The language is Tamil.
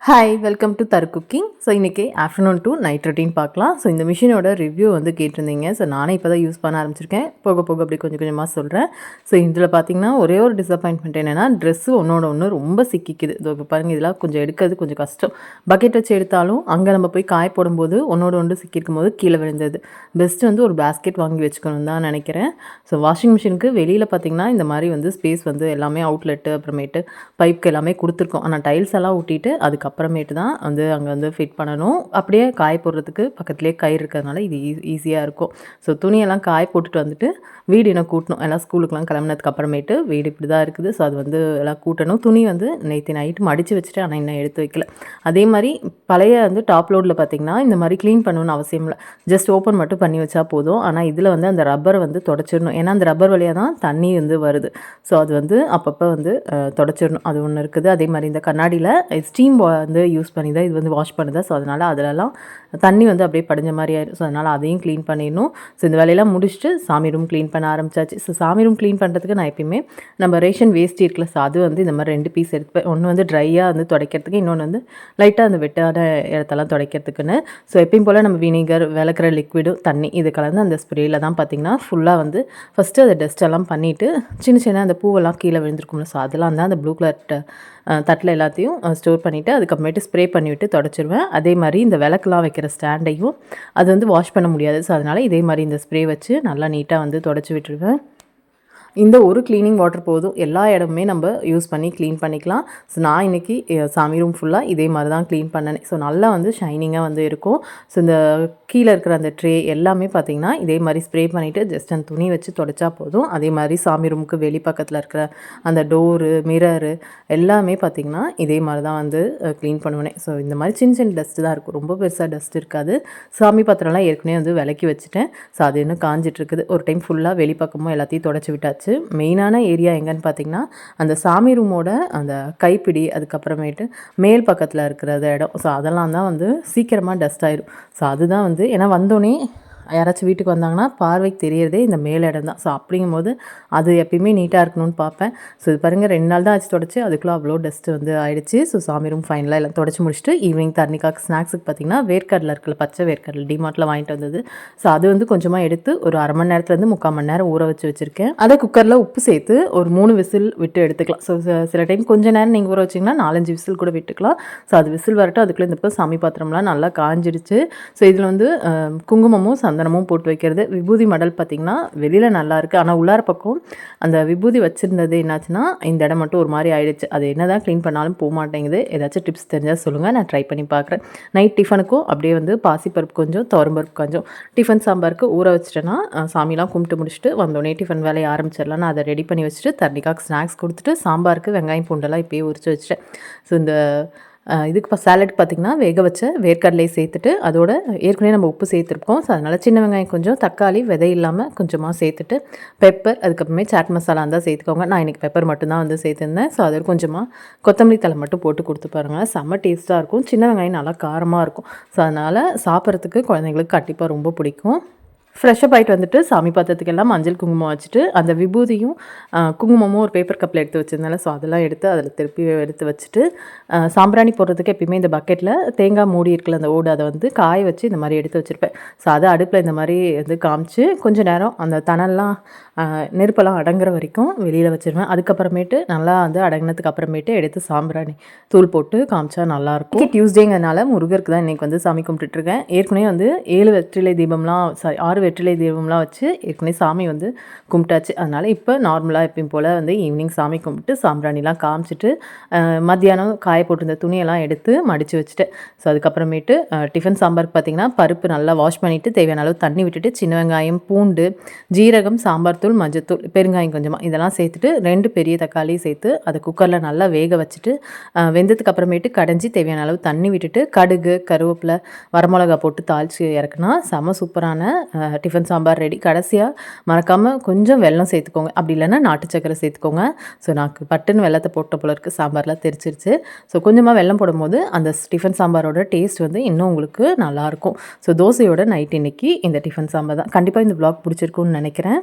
ஹாய் வெல்கம் டு தரு குக்கிங். ஸோ இன்றைக்கி ஆஃப்டர்நூன் டு நைட் ரொட்டீன் பார்க்கலாம். ஸோ இந்த மிஷினோட ரிவ்யூ வந்து கேட்டிருந்தீங்க. ஸோ நானே இப்போ தான் யூஸ் பண்ண ஆரம்பிச்சிருக்கேன். போக போக அப்படி கொஞ்சம் கொஞ்சமாக சொல்கிறேன். ஸோ இதில் பார்த்தீங்கன்னா ஒரே ஒரு டிசப்பாயின்ட்மெண்ட் என்னென்னா ட்ரெஸ்ஸு ஒன்றோட ஒன்று ரொம்ப சிக்கிக்குது. இதோ இப்போ பாருங்கள், இதெல்லாம் கொஞ்சம் எடுக்கிறது கொஞ்சம் கஷ்டம். பக்கெட் வச்சு எடுத்தாலும் அங்கே நம்ம போய் காய போடும்போது ஒன்றோட ஒன்று சிக்கியிருக்கும் போது கீழே விழுந்தது. பெஸ்ட்டு வந்து ஒரு பேஸ்கெட் வாங்கி வச்சுக்கணும் தான் நினைக்கிறேன். ஸோ வாஷிங் மிஷினுக்கு வெளியில் பார்த்திங்கன்னா இந்த மாதிரி வந்து ஸ்பேஸ் வந்து எல்லாமே அவுட்லெட்டு அப்புறமேட்டு பைப்க்கு எல்லாமே கொடுத்துருக்கோம். ஆனால் டைல்ஸ் எல்லாம் ஊட்டிட்டு அதுக்கப்புறமேட்டு தான் வந்து அங்கே வந்து ஃபிட் பண்ணணும். அப்படியே காய போடுறதுக்கு பக்கத்துலேயே கயிறு இருக்கிறதுனால இது ஈஸியாக இருக்கும். ஸோ துணியெல்லாம் காய போட்டுட்டு வந்துட்டு வீடு இன்னும் கூட்டணும். எல்லாம் ஸ்கூலுக்குலாம் கிளம்புனதுக்கு அப்புறமேட்டு வீடு இப்படி தான் இருக்குது. ஸோ அது வந்து எல்லாம் கூட்டணும். துணி வந்து நேற்று நைட்டு மடித்து வச்சுட்டு ஆனால் இன்னும் எடுத்து வைக்கல. அதே மாதிரி பழைய வந்து டாப் லோடில் பார்த்திங்கன்னா இந்த மாதிரி க்ளீன் பண்ணணும்னு அவசியம் இல்லை. ஜஸ்ட் ஓப்பன் மட்டும் பண்ணி வச்சா போதும். ஆனால் இதில் வந்து அந்த ரப்பரை வந்து தொடச்சிடணும். ஏன்னா அந்த ரப்பர் வழியாக தான் தண்ணி வந்து வருது. ஸோ அது வந்து அப்பப்போ வந்து தொடச்சிடணும். அது ஒன்று இருக்குது. அதே மாதிரி இந்த கண்ணாடியில் ஸ்டீம் வந்து யூஸ் பண்ணி தான் இது வந்து வாஷ் பண்ணுது. ஸோ அதனால் அதிலலாம் தண்ணி வந்து அப்படியே படிஞ்ச மாதிரி ஆயிடும். ஸோ அதனால் அதையும் க்ளீன் பண்ணிடணும். ஸோ இந்த வேலையெல்லாம் முடிச்சுட்டு சாமி ரூம் க்ளீன் பண்ண ஆரம்பிச்சாச்சு. ஸோ சாமி ரூம் க்ளீன் பண்ணுறதுக்கு நான் எப்பயுமே நம்ம ரேஷன் வேஸ்ட் இருக்குல்ல, ஸோ அது வந்து இந்த மாதிரி 2 பீஸ் எடுத்துப்பேன். ஒன்று வந்து ட்ரையாக வந்து துடைக்கிறதுக்கு, இன்னொன்று வந்து லைட்டாக அந்த வெட்டான இடத்தெல்லாம் துடைக்கிறதுக்குன்னு. ஸோ எப்பயும் போல் நம்ம வினிகர், விளக்குற லிக்விடும் தண்ணி இது கலந்து அந்த ஸ்ப்ரேயில் தான் பார்த்திங்கன்னா ஃபுல்லாக வந்து ஃபஸ்ட்டு அதை டஸ்ட்டெல்லாம் பண்ணிவிட்டு சின்ன சின்ன அந்த பூவெல்லாம் கீழே விழுந்திருக்கும்ல, ஸோ அதெல்லாம் தான் அந்த ப்ளூ கலர் தட்டில் எல்லாத்தையும் ஸ்டோர் பண்ணிவிட்டு அதுக்கப்புறமேட்டு ஸ்ப்ரே பண்ணிவிட்டு தொடச்சிருவேன். அதே மாதிரி இந்த விளக்குலாம் வைக்கிற ஸ்டாண்டையும் அது வந்து வாஷ் பண்ண முடியாது. ஸோ அதனால் இதே மாதிரி இந்த ஸ்ப்ரே வச்சு நல்லா நீட்டாக வந்து தொடச்சி விட்டுருவேன். இந்த ஒரு க்ளீனிங் வாட்டர் போதும், எல்லா இடமுமே நம்ம யூஸ் பண்ணி க்ளீன் பண்ணிக்கலாம். ஸோ நான் இன்றைக்கி சாமி ரூம் ஃபுல்லாக இதே மாதிரி தான் க்ளீன் பண்ணேன். ஸோ நல்லா வந்து ஷைனிங்காக வந்து இருக்கும். ஸோ இந்த கீழே இருக்கிற அந்த ட்ரே எல்லாமே பார்த்திங்கன்னா இதே மாதிரி ஸ்ப்ரே பண்ணிவிட்டு ஜஸ்ட் அந்த துணி வச்சு தொடச்சா போதும். அதே மாதிரி சாமி ரூமுக்கு வெளி பக்கத்தில் இருக்கிற அந்த டோரு, மிரரு எல்லாமே பார்த்திங்கன்னா இதே மாதிரி தான் வந்து க்ளீன் பண்ணுவேன். ஸோ இந்த மாதிரி சின்ன சின்ன டஸ்ட்டு தான் இருக்கும், ரொம்ப பெருசாக டஸ்ட் இருக்காது. சாமி பாத்திரம்லாம் ஏற்கனவே வந்து விலக்கி வச்சுட்டேன். ஸோ அது இன்னும் காஞ்சிட்ருக்குது. ஒரு டைம் ஃபுல்லாக வெளி பக்கமும் எல்லாத்தையும் தொடச்சி விட்டாச்சு. மெயினான ஏரியா எங்கன்னு பார்த்திங்கன்னா அந்த சாமி ரூமோட அந்த கைப்பிடி, அதுக்கப்புறமேட்டு மேல் பக்கத்தில் இருக்கிற இடம். ஸோ அதெல்லாம் தான் வந்து சீக்கிரமாக டஸ்ட் ஆயிடும். ஸோ அதுதான் வந்து ஏன்னா வந்தோடனே யாராச்சும் வீட்டுக்கு வந்தாங்கன்னா பார்வைக்கு தெரியறதே இந்த மேல் இடம் தான். ஸோ அப்படிங்கும்போது அது எப்பயுமே நீட்டாக இருக்கணும்னு பார்ப்பேன். ஸோ இது பாருங்கள், 2 நாள் தான் ஆச்சு தொடச்சி, அதுக்குள்ளே அவ்வளோ டஸ்ட்டு வந்து ஆகிடுச்சு. ஸோ சாமி ரூம் ஃபைனலாக எல்லாம் தொடச்சி முடிச்சுட்டு ஈவினிங் தண்ணிக்காக ஸ்நாக்ஸுக்கு பார்த்திங்கன்னா வேர்க்கடலை இருக்குல்ல, பச்சை வேர்க்கடலை டிமார்ட்டில் வாங்கிட்டு வந்தது. ஸோ அது வந்து கொஞ்சமாக எடுத்து ஒரு அரை மணி நேரத்துலேருந்து 3/4 மணி நேரம் ஊற வச்சு வச்சுருக்கேன். அதை குக்கரில் உப்பு சேர்த்து ஒரு 3 விசில் விட்டு எடுத்துக்கலாம். ஸோ சில டைம் கொஞ்சம் நேரம் நீங்கள் ஊற வச்சிங்கன்னா 4-5 விசில் கூட விட்டுக்கலாம். ஸோ அது விசில் வரட்டும். அதுக்குள்ளே இந்த பக்கம் சாமி பாத்திரம்லாம் நல்லா காஞ்சிடுச்சு. ஸோ இதில் வந்து குங்குமமும் சந்தனமும் போட்டு வைக்கிறது. விபூதி மடல் பார்த்திங்கன்னா வெளியில் நல்லாயிருக்கு. ஆனால் உள்ளார பக்கம் அந்த விபூதி வச்சுருந்தது என்னாச்சுன்னா இந்த இடம் மட்டும் ஒரு மாதிரி ஆயிடுச்சு. அது என்ன தான் க்ளீன் பண்ணாலும் போக மாட்டேங்குது. ஏதாச்சும் டிப்ஸ் தெரிஞ்சால் சொல்லுங்கள், நான் ட்ரை பண்ணி பார்க்குறேன். நைட் டிஃபனுக்கும் அப்படியே வந்து பாசிப்பருப்பு கொஞ்சம், துவரம்பருப்பு கொஞ்சம் டிஃபன் சாம்பாருக்கு ஊற வச்சுட்டேன்னா சாமிலாம் கும்பிட்டு முடிச்சுட்டு வந்தோடனே டிஃபன் வேலையை ஆரம்பிச்சிடலாம். நான் அதை ரெடி பண்ணி வச்சுட்டு தண்ணிக்காக ஸ்நாக்ஸ் கொடுத்துட்டு சாம்பாருக்கு வெங்காயம் பூண்டெல்லாம் இப்போயே உரிச்சு வச்சுட்டேன். ஸோ இந்த இதுக்கு சாலட்டுக்கு பார்த்திங்கன்னா வேக வச்ச வேர்க்கடலையை சேர்த்துட்டு அதோட ஏற்கனவே நம்ம உப்பு சேர்த்துருக்கோம். ஸோ அதனால் சின்ன வெங்காயம் கொஞ்சம், தக்காளி விதை இல்லாமல் கொஞ்சமாக சேர்த்துட்டு பெப்பர், அதுக்கப்புறமே சாட் மசாலா இருந்தால் சேர்த்துக்கோங்க. நான் இன்றைக்கி பெப்பர் மட்டும்தான் வந்து சேர்த்துருந்தேன். ஸோ அது கொஞ்சமாக கொத்தமல்லி தழை மட்டும் போட்டு கொடுத்து பாருங்கள், செம்ம டேஸ்ட்டாக இருக்கும். சின்ன வெங்காயம் நல்லா காரமாக இருக்கும். ஸோ அதனால் சாப்பிட்றதுக்கு குழந்தைங்களுக்கு கண்டிப்பாக ரொம்ப பிடிக்கும். ஃப்ரெஷ்ஷப் ஆகிட்டு வந்துட்டு சாமி பாத்திரத்துக்கு எல்லாம் மஞ்சள் குங்குமம் வச்சுட்டு அந்த விபூதியும் குங்குமமும் ஒரு பேப்பர் கப்பில் எடுத்து வச்சுருந்தால, ஸோ அதெல்லாம் எடுத்து அதில் திருப்பி எடுத்து வச்சுட்டு சாம்பிராணி போடுறதுக்கு எப்பயுமே இந்த பக்கெட்டில் தேங்காய் மூடி இருக்குல்ல அந்த ஓடு, அதை வந்து காய வச்சு இந்த மாதிரி எடுத்து வச்சுருப்பேன். ஸோ அதை அடுப்பில் இந்த மாதிரி வந்து காமிச்சு கொஞ்சம் நேரம் அந்த தணல்லாம் நெருப்பெல்லாம் அடங்குற வரைக்கும் வெளியில் வச்சுருவேன். அதுக்கப்புறமேட்டு நல்லா வந்து அடங்கினதுக்கு அப்புறமேட்டு எடுத்து சாம்பிராணி தூள் போட்டு காமிச்சா நல்லாயிருக்கும். டியூஸ்டேங்கிறதுனால முருகருக்கு தான் இன்றைக்கி வந்து சாமி கும்பிட்டுருக்கேன். ஏற்கனவே வந்து 7 வெற்றிலை தீபம்லாம் 6 வெற்றிலை தீபம்லாம் வச்சு ஏற்கனவே சாமி வந்து கும்பிட்டாச்சு. அதனால் இப்போ நார்மலாக எப்பயும் போல் வந்து ஈவினிங் சாமி கும்பிட்டு சாம்பிராணிலாம் காமிச்சிட்டு மத்தியானம் காய போட்டிருந்த துணியெல்லாம் எடுத்து மடித்து வச்சுட்டேன். ஸோ அதுக்கப்புறமேட்டு டிஃபன் சாம்பாருக்கு பார்த்திங்கன்னா பருப்பு நல்லா வாஷ் பண்ணிவிட்டு தேவையான அளவு தண்ணி விட்டுட்டு சின்ன வெங்காயம், பூண்டு, ஜீரகம், சாம்பார் தூள், மஞ்சத்தூள், பெருங்காயம் கொஞ்சமாக இதெல்லாம் சேர்த்துட்டு 2 பெரிய தக்காளி சேர்த்து அதை குக்கரில் நல்லா வேக வச்சுட்டு வெந்ததுக்கு அப்புறமேட்டு கடைஞ்சி தேவையான அளவு தண்ணி விட்டுட்டு கடுகு, கருவேப்பிலை, வரமிளகா போட்டு தாளித்து இறக்குனா செம சூப்பரான டிஃபன் சாம்பார் ரெடி. கடைசியாக மறக்காமல் கொஞ்சம் வெல்லம் சேர்த்துக்கோங்க, அப்படி இல்லைன்னா நாட்டு சக்கரை சேர்த்துக்கோங்க. ஸோ நான் பட்டுன்னு வெள்ளத்தை போட்ட போல இருக்குது, சாம்பார்லாம் தெரிச்சிருச்சு. ஸோ கொஞ்சமாக வெல்லம் போடும்போது அந்த டிஃபன் சாம்பாரோட டேஸ்ட் வந்து இன்னும் உங்களுக்கு நல்லாயிருக்கும். ஸோ தோசையோட நைட் இன்றைக்கி இந்த டிஃபன் சாம்பார் தான். கண்டிப்பாக இந்த வ்ளாக் பிடிச்சிருக்குன்னு நினைக்கிறேன்.